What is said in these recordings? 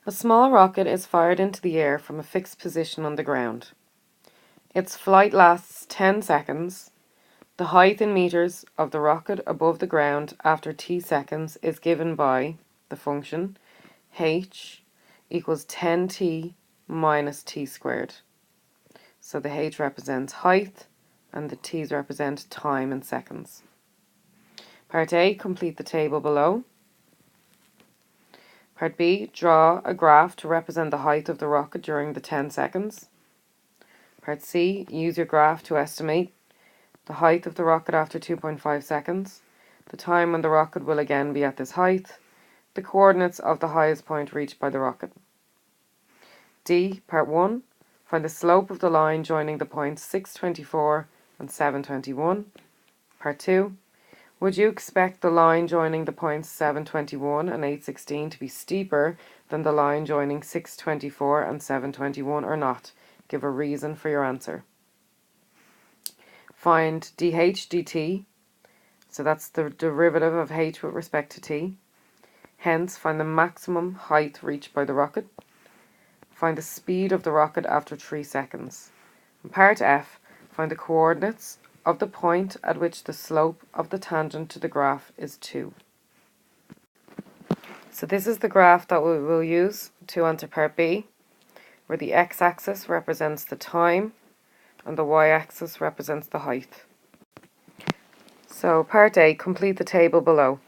A small rocket is fired into the air from a fixed position on the ground. Its flight lasts 10 seconds. The height in meters of the rocket above the ground after t seconds is given by the function h equals 10t minus t squared. So the h represents height and the t's represent time in seconds. Part A, complete the table below. Part B, draw a graph to represent the height of the rocket during the 10 seconds. Part C, use your graph to estimate the height of the rocket after 2.5 seconds, the time when the rocket will again be at this height, the coordinates of the highest point reached by the rocket. D, Part 1, find the slope of the line joining the points 624 and 721. Part 2, would you expect the line joining the points 721 and 816 to be steeper than the line joining 624 and 721 or not? Give a reason for your answer. Find dh dt, so that's the derivative of h with respect to t. Hence, find the maximum height reached by the rocket. Find the speed of the rocket after 3 seconds. In part F, find the coordinates of the point at which the slope of the tangent to the graph is 2. So this is the graph that we will use to answer part B, where the x-axis represents the time and the y-axis represents the height. So part A, complete the table below.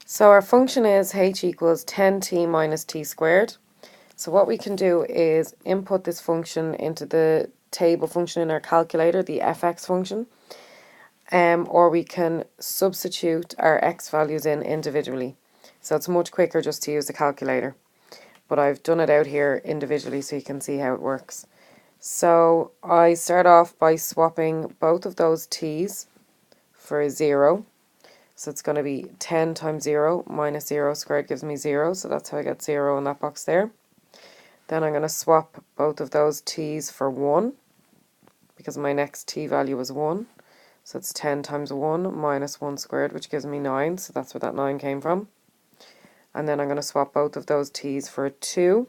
So our function is h equals 10t minus t squared. So what we can do is input this function into the table function in our calculator, the fx function, or we can substitute our x values in individually. So it's much quicker just to use the calculator. But I've done it out here individually so you can see how it works. So I start off by swapping both of those t's for a 0. So it's going to be 10 times 0 minus 0 squared gives me 0. So that's how I get 0 in that box there. Then I'm going to swap both of those t's for 1 because my next t value is 1. So it's 10 times 1 minus 1 squared, which gives me 9. So that's where that 9 came from. And then I'm going to swap both of those t's for 2.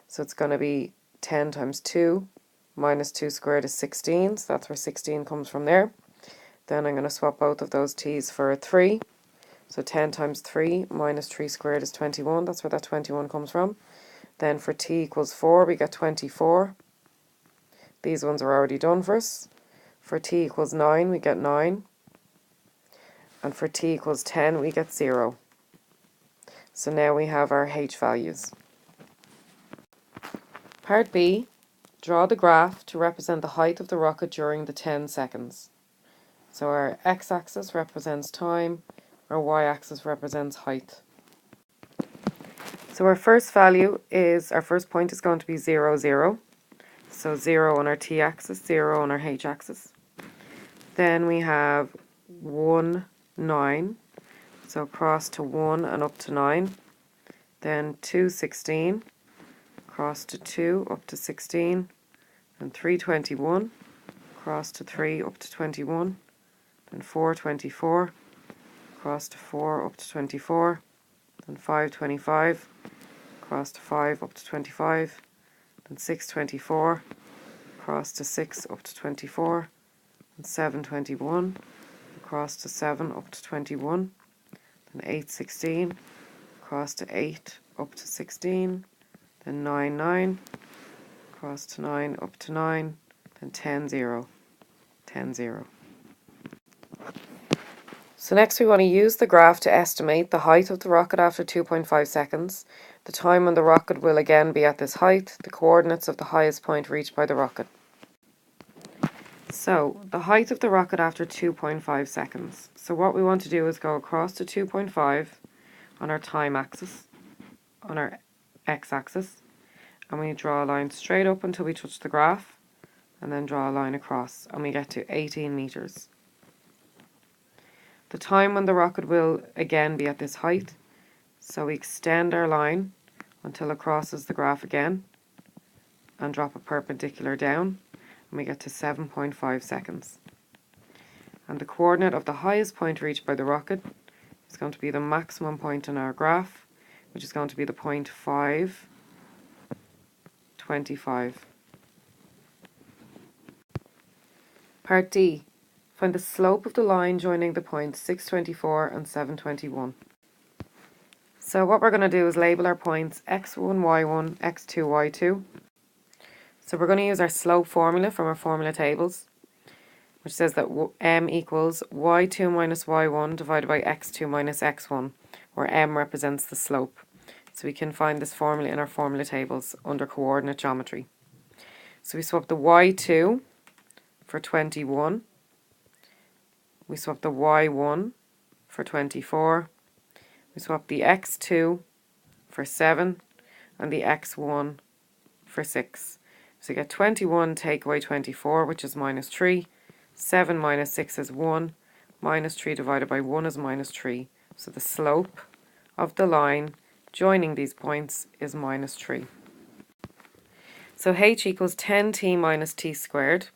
So it's going to be 10 times 2 minus 2 squared is 16. So that's where 16 comes from there. Then I'm going to swap both of those t's for a 3. So 10 times 3 minus 3 squared is 21. That's where that 21 comes from. Then for t equals 4, we get 24. These ones are already done for us. For t equals 9, we get 9. And for t equals 10, we get 0. So now we have our h values. Part B, draw the graph to represent the height of the rocket during the 10 seconds. So our x-axis represents time, our y-axis represents height. So our first point is going to be 0, 0. So 0 on our t-axis, 0 on our h-axis. Then we have 1, 9. So cross to 1 and up to 9. Then 2, 16. Cross to 2 up to 16. And 3, 21. Cross to 3 up to 21. Then 4, 24. Cross to 4 up to 24. Then 5, 25. Cross to 5 up to 25. Then 6, 24. Cross to 6 up to 24. And 7, 21. Cross to 7 up to 21. Then 8, 16. Cross to 8 up to 16. Then 9, 9. Cross to 9 up to 9. Then 10, 0. 10, 0. So next we want to use the graph to estimate the height of the rocket after 2.5 seconds, the time when the rocket will again be at this height, the coordinates of the highest point reached by the rocket. So the height of the rocket after 2.5 seconds. So what we want to do is go across to 2.5 on our time axis, on our x-axis, and we draw a line straight up until we touch the graph, and then draw a line across, and we get to 18 meters. The time when the rocket will again be at this height, so we extend our line until it crosses the graph again and drop a perpendicular down, and we get to 7.5 seconds. And the coordinate of the highest point reached by the rocket is going to be the maximum point in our graph, which is going to be the point 5, 25. Part D. Find the slope of the line joining the points 624 and 721. So what we're going to do is label our points x1, y1, x2, y2. So we're going to use our slope formula from our formula tables, which says that m equals y2 minus y1 divided by x2 minus x1, where m represents the slope. So we can find this formula in our formula tables under coordinate geometry. So we swap the y2 for 21. We swap the y1 for 24. We swap the x2 for 7 and the x1 for 6. So you get 21 take away 24, which is minus 3. 7 minus 6 is 1. Minus 3 divided by 1 is minus 3. So the slope of the line joining these points is minus 3. So h equals 10t minus t squared.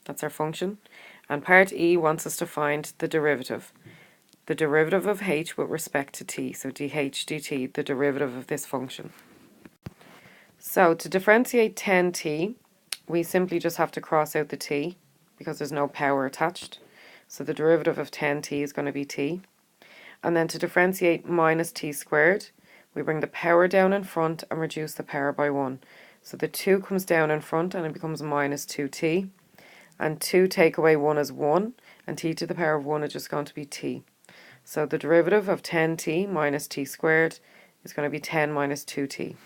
That's our function. And part E wants us to find the derivative. The derivative of h with respect to t. So dh dt, the derivative of this function. So to differentiate 10t, we simply just have to cross out the t because there's no power attached. So the derivative of 10t is going to be t. And then to differentiate minus t squared, we bring the power down in front and reduce the power by 1. So the 2 comes down in front and it becomes minus 2t. And 2 take away 1 is 1, and t to the power of 1 is just going to be t. So the derivative of 10t minus t squared is going to be 10 minus 2t.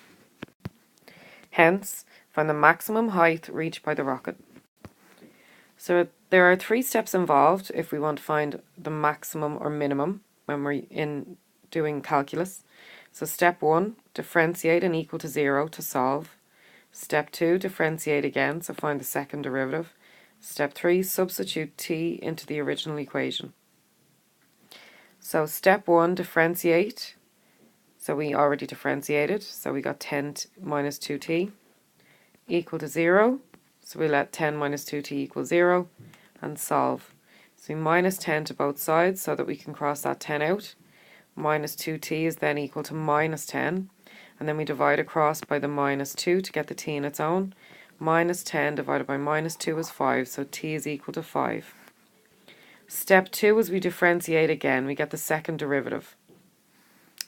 Hence, find the maximum height reached by the rocket. So there are 3 steps involved if we want to find the maximum or minimum when we're in doing calculus. So step 1, differentiate and equal to 0 to solve. Step 2, differentiate again, so find the second derivative. Step 3, substitute t into the original equation. So step 1, differentiate. So we already differentiated, so we got 10 minus 2t equal to 0. So we let 10 minus 2t equal 0 and solve. So we minus 10 to both sides so that we can cross that 10 out. Minus 2t is then equal to minus 10. And then we divide across by the minus 2 to get the t in its own. Minus 10 divided by minus 2 is 5, so t is equal to 5. Step 2 is we differentiate again. We get the second derivative.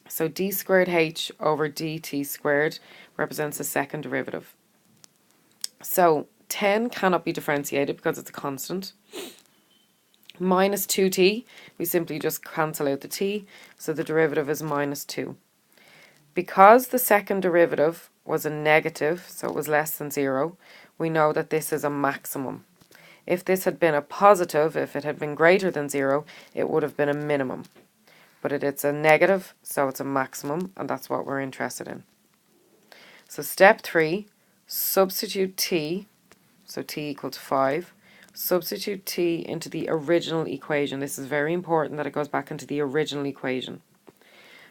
So d squared h over dt squared represents the second derivative. So 10 cannot be differentiated because it's a constant. Minus 2t, we simply just cancel out the t, so the derivative is minus 2. Because the second derivative was a negative, so it was less than 0, we know that this is a maximum. If this had been a positive, if it had been greater than 0, it would have been a minimum. But it's a negative, so it's a maximum, and that's what we're interested in. So step 3, substitute t, so t equal to 5. Substitute t into the original equation. This is very important that it goes back into the original equation.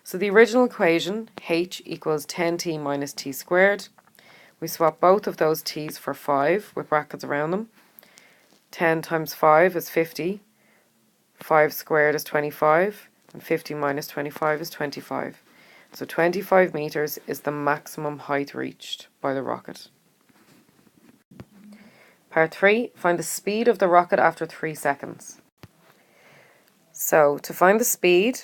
So the original equation, h equals 10t minus t squared. We swap both of those t's for 5 with brackets around them. 10 times 5 is 50. 5 squared is 25. And 50 minus 25 is 25. So 25 meters is the maximum height reached by the rocket. Part 3, find the speed of the rocket after 3 seconds. So to find the speed,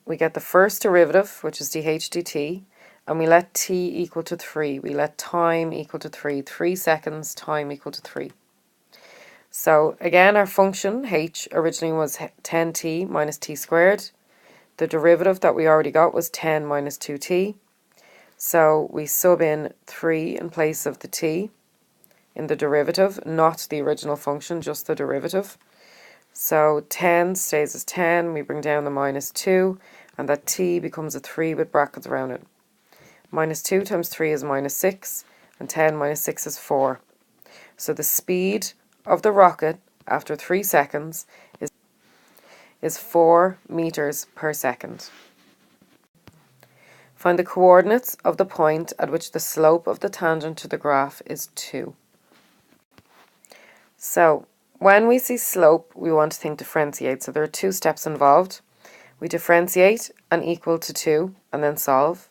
we get the first derivative, which is dh dt, and we let t equal to 3. We let time equal to 3. 3 seconds, time equal to 3. So again, our function, h, originally was 10t minus t squared. The derivative that we already got was 10 minus 2t. So we sub in 3 in place of the t in the derivative, not the original function, just the derivative. So 10 stays as 10, we bring down the minus 2, and that t becomes a 3 with brackets around it. Minus 2 times 3 is minus 6, and 10 minus 6 is 4. So the speed of the rocket after 3 seconds is 4 meters per second. Find the coordinates of the point at which the slope of the tangent to the graph is 2. So when we see slope, we want to think differentiate. So there are 2 steps involved. We differentiate and equal to 2 and then solve.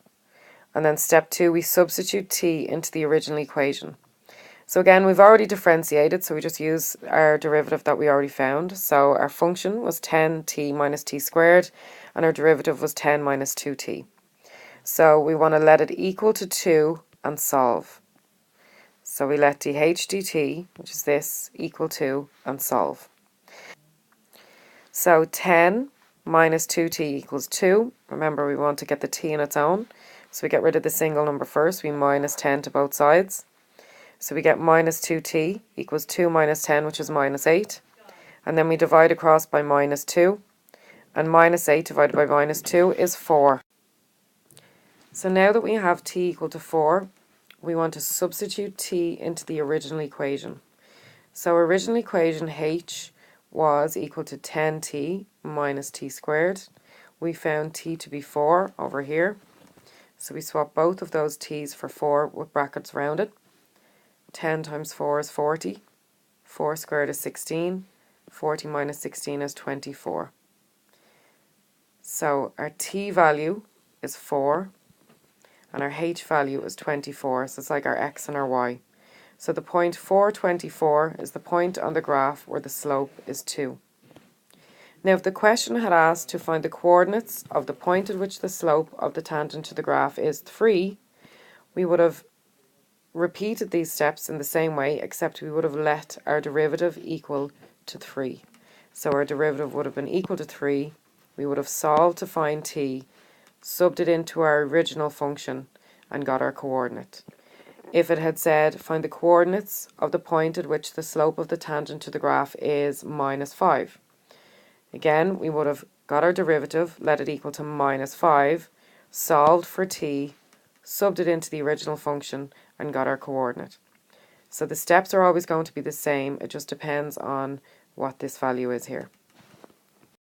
And then step 2, we substitute t into the original equation. So again, we've already differentiated, so we just use our derivative that we already found. So our function was 10t minus t squared, and our derivative was 10 minus 2t. So we want to let it equal to 2 and solve. So we let dh dt, which is this, equal to, and solve. So 10 minus 2t equals 2. Remember, we want to get the t on its own. So we get rid of the single number first. We minus 10 to both sides. So we get minus 2t equals 2 minus 10, which is minus 8. And then we divide across by minus 2. And minus 8 divided by minus 2 is 4. So now that we have t equal to 4, we want to substitute t into the original equation. So original equation h was equal to 10t minus t squared. We found t to be 4 over here. So we swap both of those t's for 4 with brackets around it. 10 times 4 is 40. 4 squared is 16. 40 minus 16 is 24. So our t value is 4 and our h value is 24. So it's like our x and our y. So the point 424 is the point on the graph where the slope is 2. Now if the question had asked to find the coordinates of the point at which the slope of the tangent to the graph is 3, we would have repeated these steps in the same way, except we would have let our derivative equal to 3. So our derivative would have been equal to 3. We would have solved to find t, subbed it into our original function, and got our coordinate. If it had said, find the coordinates of the point at which the slope of the tangent to the graph is minus 5. Again, we would have got our derivative, let it equal to minus 5, solved for t, subbed it into the original function, and got our coordinate. So the steps are always going to be the same. It just depends on what this value is here.